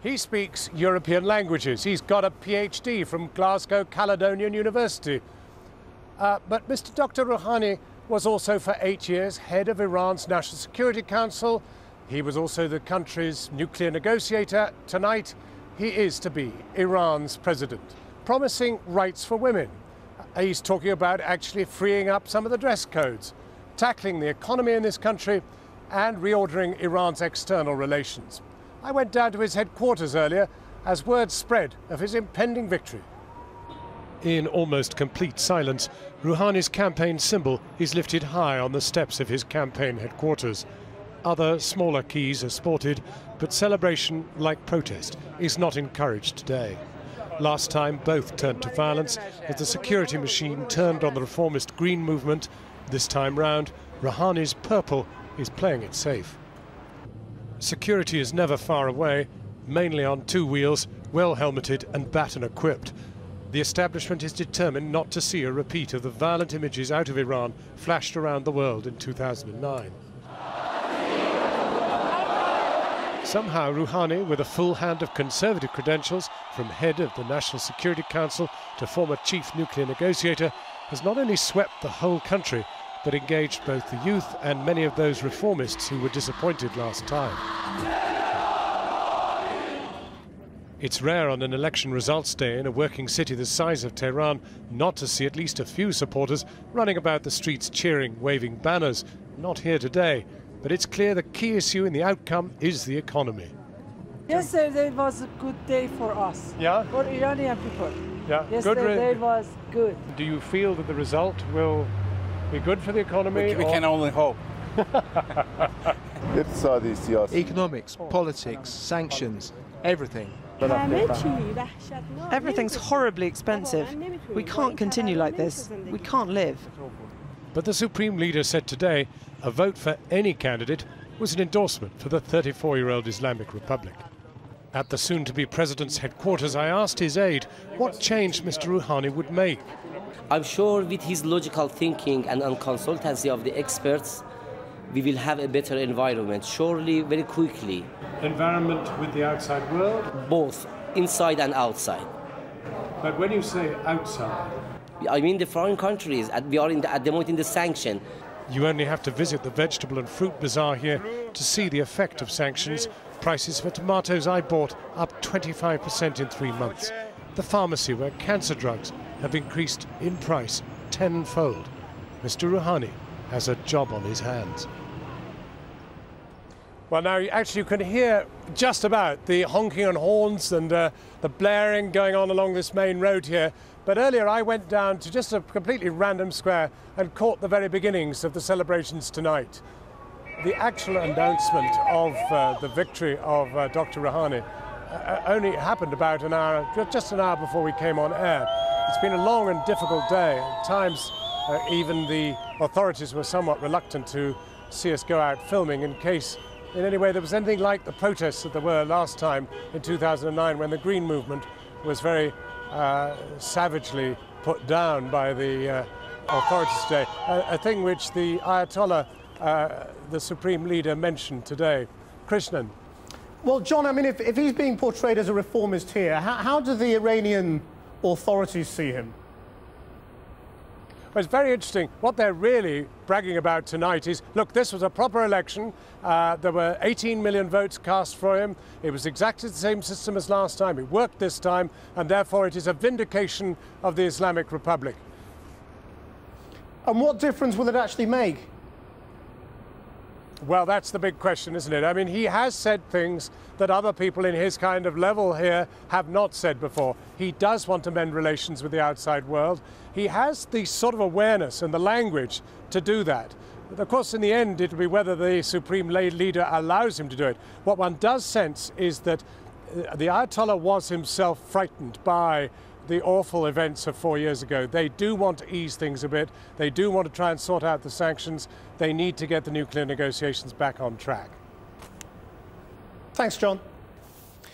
He speaks European languages. He's got a PhD from Glasgow Caledonian University. But Mr. Dr. Rouhani was also for 8 years head of Iran's National Security Council. He was also the country's nuclear negotiator. Tonight, he is to be Iran's president, promising rights for women. He's talking about actually freeing up some of the dress codes, tackling the economy in this country, and reordering Iran's external relations. I went down to his headquarters earlier as word spread of his impending victory. In almost complete silence, Rouhani's campaign symbol is lifted high on the steps of his campaign headquarters. Other smaller keys are sported, but celebration, like protest, is not encouraged today. Last time both turned to violence as the security machine turned on the reformist Green movement. This time round, Rouhani's purple is playing it safe. Security is never far away, mainly on two wheels, well helmeted and baton equipped. The establishment is determined not to see a repeat of the violent images out of Iran flashed around the world in 2009. Somehow Rouhani, with a full hand of conservative credentials, from head of the National Security Council to former chief nuclear negotiator, has not only swept the whole country, but engaged both the youth and many of those reformists who were disappointed last time. It's rare on an election results day in a working city the size of Tehran not to see at least a few supporters running about the streets cheering, waving banners. Not here today, but it's clear the key issue in the outcome is the economy. Yesterday was a good day for us, yeah? For Iranian people. Yeah. Yesterday was good. Do you feel that the result will be good for the economy? We can only hope. Economics, politics, sanctions, everything. Everything's horribly expensive. We can't continue like this. We can't live. But the Supreme Leader said today a vote for any candidate was an endorsement for the 34-year-old Islamic Republic. At the soon-to-be president's headquarters, I asked his aide what change Mr. Rouhani would make. I'm sure with his logical thinking and on consultancy of the experts, we will have a better environment, surely, very quickly. Environment with the outside world? Both, inside and outside. But when you say outside? I mean the foreign countries. We are at the moment in the sanction. You only have to visit the vegetable and fruit bazaar here to see the effect of sanctions. Prices for tomatoes I bought up 25% in 3 months. The pharmacy where cancer drugs have increased in price tenfold. Mr. Rouhani has a job on his hands. Well, now actually you can hear just about the honking on horns and the blaring going on along this main road here. But earlier I went down to just a completely random square and caught the very beginnings of the celebrations tonight. The actual announcement of the victory of Dr. Rouhani only happened about an hour, just an hour before we came on air. It's been a long and difficult day. At times, even the authorities were somewhat reluctant to see us go out filming in case in any way there was anything like the protests that there were last time in 2009 when the Green movement was very savagely put down by the authorities today. A thing which the Ayatollah, the Supreme Leader, mentioned today. Krishnan. Well, John, I mean, if he's being portrayed as a reformist here, how do the Iranian authorities see him? Well, it's very interesting. What they're really bragging about tonight is, look, this was a proper election. There were 18 million votes cast for him. It was exactly the same system as last time. It worked this time, and therefore it is a vindication of the Islamic Republic. And what difference will it actually make? Well, that's the big question, isn't it? I mean, he has said things that other people in his kind of level here have not said before. He does want to mend relations with the outside world. He has the sort of awareness and the language to do that. But of course, in the end, it'll be whether the Supreme Leader allows him to do it. What one does sense is that the Ayatollah was himself frightened by the awful events of 4 years ago. They do want to ease things a bit. They do want to try and sort out the sanctions. They need to get the nuclear negotiations back on track. Thanks, John.